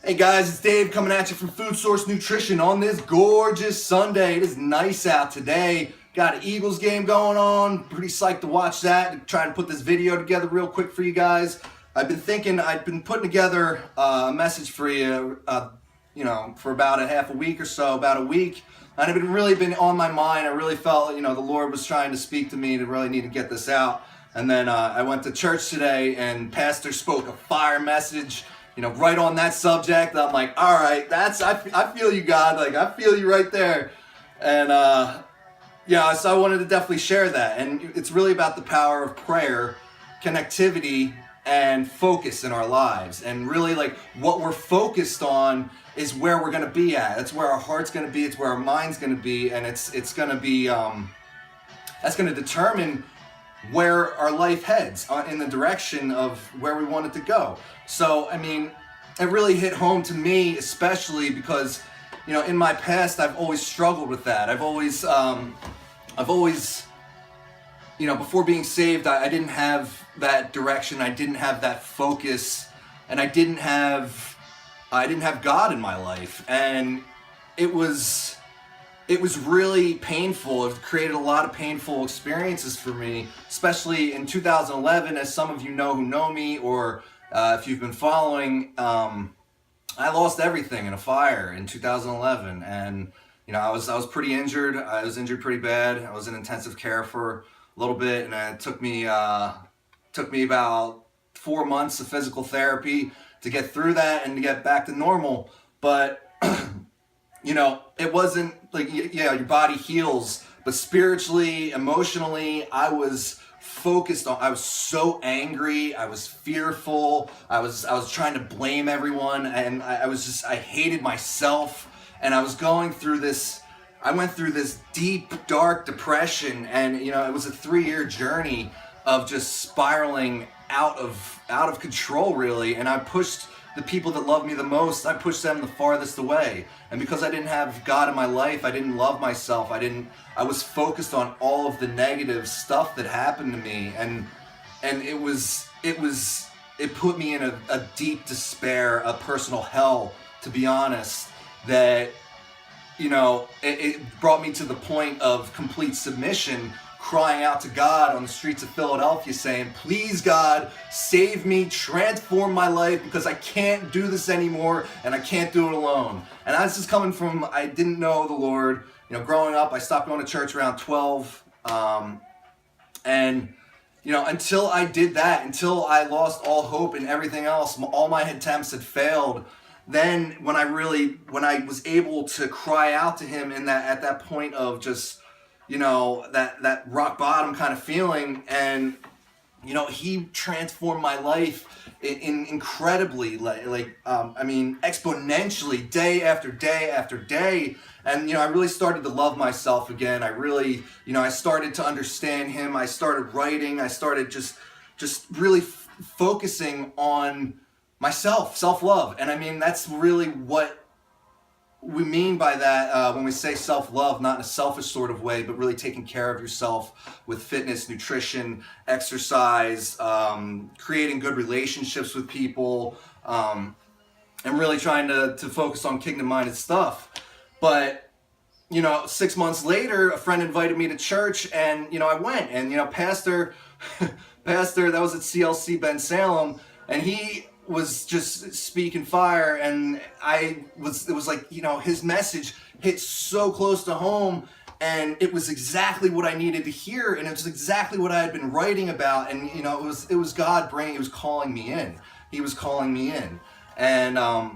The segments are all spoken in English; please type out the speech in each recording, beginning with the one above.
Hey guys, it's Dave coming at you from Food Source Nutrition on this gorgeous Sunday. It is nice out today. Got an Eagles game going on. Pretty psyched to watch that. Trying to put this video together real quick for you guys. I've been putting together a message for you, for about a week or so, about a week. And it's really been on my mind. I really felt, the Lord was trying to speak to me to really need to get this out. And then I went to church today and pastor spoke a fire message, right on that subject. I'm like, all right, I feel you, God. Like, I feel you right there. And, so I wanted to definitely share that. And it's really about the power of prayer, connectivity, and focus in our lives. And really, like, what we're focused on is where we're going to be at. It's where our heart's going to be. It's where our mind's going to be. And it's going to be, that's going to determine where our life heads in the direction of where we want it to go. So, it really hit home to me, especially because, in my past, I've always struggled with that. I've always, before being saved, I didn't have that direction. I didn't have that focus, and I didn't have God in my life. And it was really painful. It created a lot of painful experiences for me, especially in 2011, as some of you know who know me, or if you've been following, I lost everything in a fire in 2011. And, I was pretty injured. I was injured pretty bad. I was in intensive care for a little bit, and it took me about 4 months of physical therapy to get through that and to get back to normal. But it wasn't like, your body heals, but spiritually, emotionally, I was focused on, I was so angry, I was fearful, I was trying to blame everyone, and I hated myself, and I went through this deep, dark depression, and, it was a 3-year journey of just spiraling out of control, really, and I pushed the people that love me the most, I pushed them the farthest away. And because I didn't have God in my life, I didn't love myself. I was focused on all of the negative stuff that happened to me, and it put me in a deep despair, a personal hell, to be honest, that it brought me to the point of complete submission, crying out to God on the streets of Philadelphia saying, please God, save me, transform my life, because I can't do this anymore and I can't do it alone. And this is coming from, I didn't know the Lord. Growing up, I stopped going to church around 12. Until I did that, until I lost all hope and everything else, all my attempts had failed. Then when I was able to cry out to Him at that point of just, that rock bottom kind of feeling, and He transformed my life in incredibly, exponentially, day after day after day. And I really started to love myself again. I really, I started to understand Him. I started writing. I started just really focusing on myself, self-love. And that's really what we mean by that when we say self-love, not in a selfish sort of way, but really taking care of yourself with fitness, nutrition, exercise, creating good relationships with people, and really trying to focus on kingdom-minded stuff. But 6 months later, a friend invited me to church, and I went, and pastor that was at CLC Ben Salem, and he was just speaking fire, and it was like, his message hit so close to home, and it was exactly what I needed to hear, and it was exactly what I had been writing about, and it was God he was calling me in. He was calling me in. And I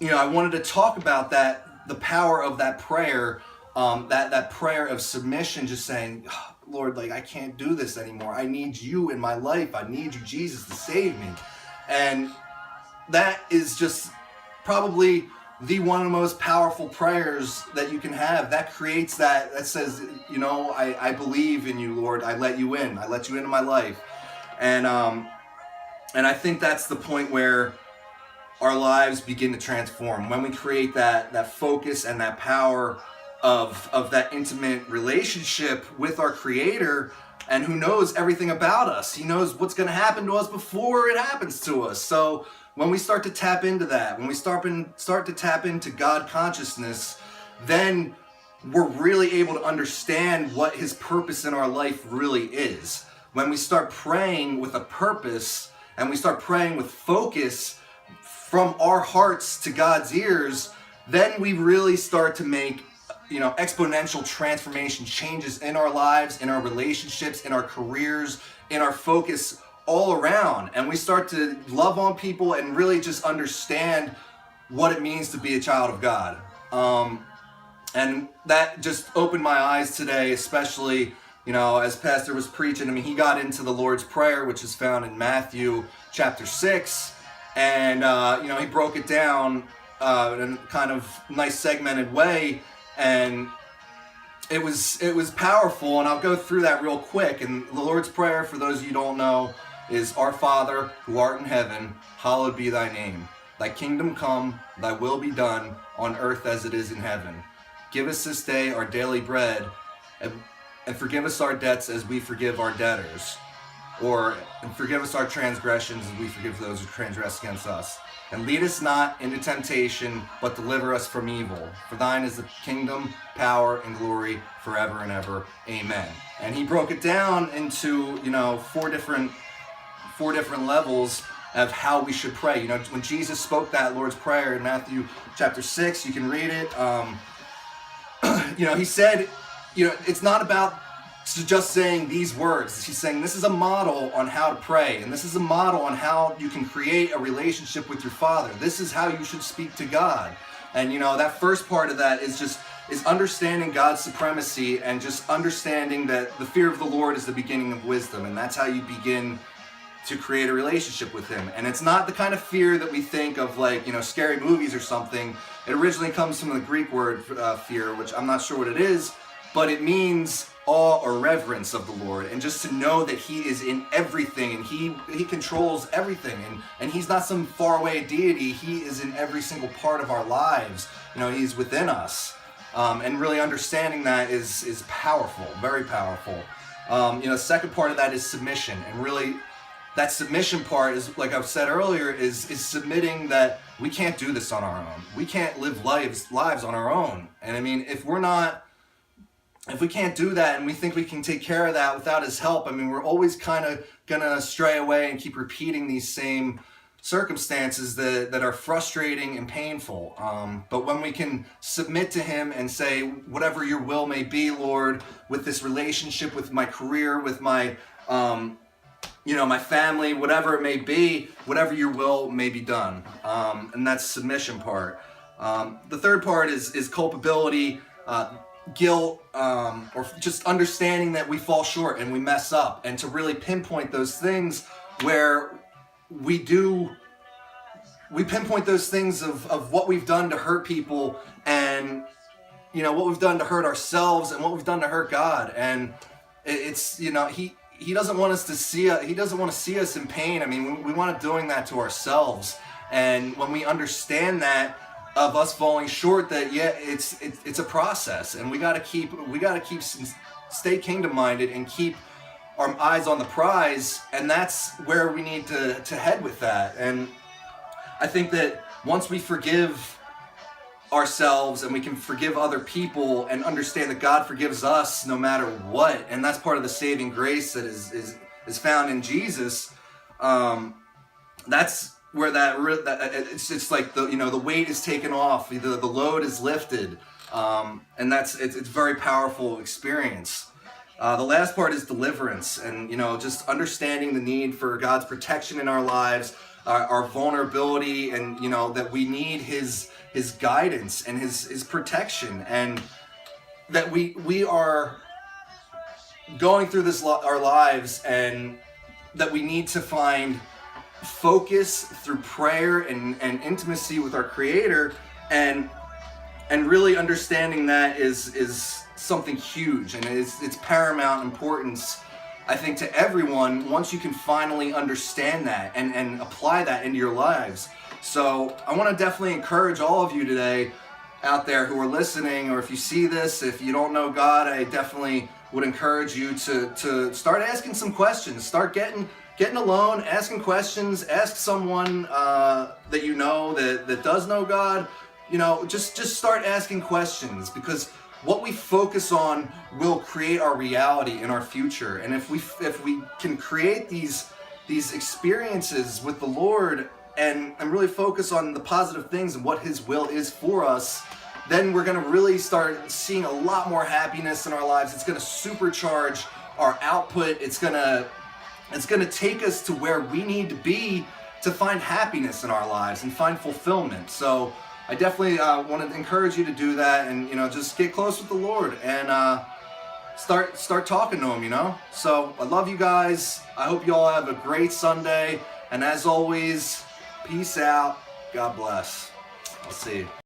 wanted to talk about that, the power of that prayer, that prayer of submission, just saying, oh, Lord, like, I can't do this anymore. I need you in my life. I need you, Jesus, to save me. And that is just probably one of the most powerful prayers that you can have. That creates that says, I believe in you, Lord. I let you in. I let you into my life. And I think that's the point where our lives begin to transform. When we create that focus and that power of that intimate relationship with our Creator, and who knows everything about us. He knows what's going to happen to us before it happens to us. So when we start to tap into that, when we start to tap into God consciousness, then we're really able to understand what his purpose in our life really is. When we start praying with a purpose and we start praying with focus from our hearts to God's ears, then we really start to make, exponential transformation changes in our lives, in our relationships, in our careers, in our focus all around. And we start to love on people and really just understand what it means to be a child of God. And that just opened my eyes today, especially, as Pastor was preaching. I mean, he got into the Lord's Prayer, which is found in Matthew chapter 6. And, he broke it down in a kind of nice segmented way. And it was powerful. And I'll go through that real quick. And the Lord's Prayer, for those of you who don't know, is, Our Father, who art in heaven, hallowed be thy name. Thy kingdom come, thy will be done, on earth as it is in heaven. Give us this day our daily bread, and forgive us our debts as we forgive our debtors. And forgive us our transgressions as we forgive those who transgress against us. And lead us not into temptation, but deliver us from evil. For thine is the kingdom, power, and glory forever and ever. Amen. And he broke it down into, four different levels of how we should pray. When Jesus spoke that Lord's Prayer in Matthew chapter 6, you can read it. He said, it's not about just saying these words. He's saying this is a model on how to pray, and this is a model on how you can create a relationship with your Father. This is how you should speak to God. And that first part of that is understanding God's supremacy and just understanding that the fear of the Lord is the beginning of wisdom, and that's how you begin to create a relationship with him. And it's not the kind of fear that we think of, like, scary movies or something. It originally comes from the Greek word fear, which I'm not sure what it is, but it means awe or reverence of the Lord, and just to know that he is in everything, and he controls everything, and he's not some faraway deity. He is in every single part of our lives. He's within us, and really understanding that is powerful, very powerful. The second part of that is submission, and really that submission part is, like I've said earlier, is submitting that we can't do this on our own. We can't live lives on our own. And I mean, if we can't do that and we think we can take care of that without his help, I mean, we're always kind of gonna stray away and keep repeating these same circumstances that are frustrating and painful. But when we can submit to him and say, whatever your will may be, Lord, with this relationship, with my career, with my my family, whatever it may be, whatever your will may be done. And that's submission part. The third part is culpability, guilt, or just understanding that we fall short and we mess up, and to really pinpoint those things where we pinpoint those things of what we've done to hurt people, and what we've done to hurt ourselves, and what we've done to hurt God. And it's he doesn't want us to see he doesn't want to see us in pain. I mean, we want to doing that to ourselves. And when we understand that of us falling short, that it's a process, and we got to stay kingdom minded and keep our eyes on the prize, and that's where we need to head with that. And I think that once we forgive ourselves and we can forgive other people and understand that God forgives us no matter what, and that's part of the saving grace that is found in Jesus, that's where it's like the weight is taken off, the load is lifted, and it's a very powerful experience. The last part is deliverance, and just understanding the need for God's protection in our lives, our vulnerability, and that we need his guidance and his protection, and that we are going through our lives, and that we need to find focus through prayer and intimacy with our Creator, and really understanding that is something huge, and it's paramount importance, I think, to everyone, once you can finally understand that and apply that into your lives. So I want to definitely encourage all of you today out there who are listening, or if you see this, if you don't know God, I definitely would encourage you to start asking some questions, start getting getting alone, asking questions, ask someone that you know that does know God. Just start asking questions, because what we focus on will create our reality in our future. And if we can create these experiences with the Lord and really focus on the positive things and what His will is for us, then we're going to really start seeing a lot more happiness in our lives. It's going to supercharge our output. It's going to take us to where we need to be to find happiness in our lives and find fulfillment. So I definitely want to encourage you to do that, and just get close with the Lord and start talking to Him. So I love you guys. I hope you all have a great Sunday, and as always, peace out. God bless. I'll see you.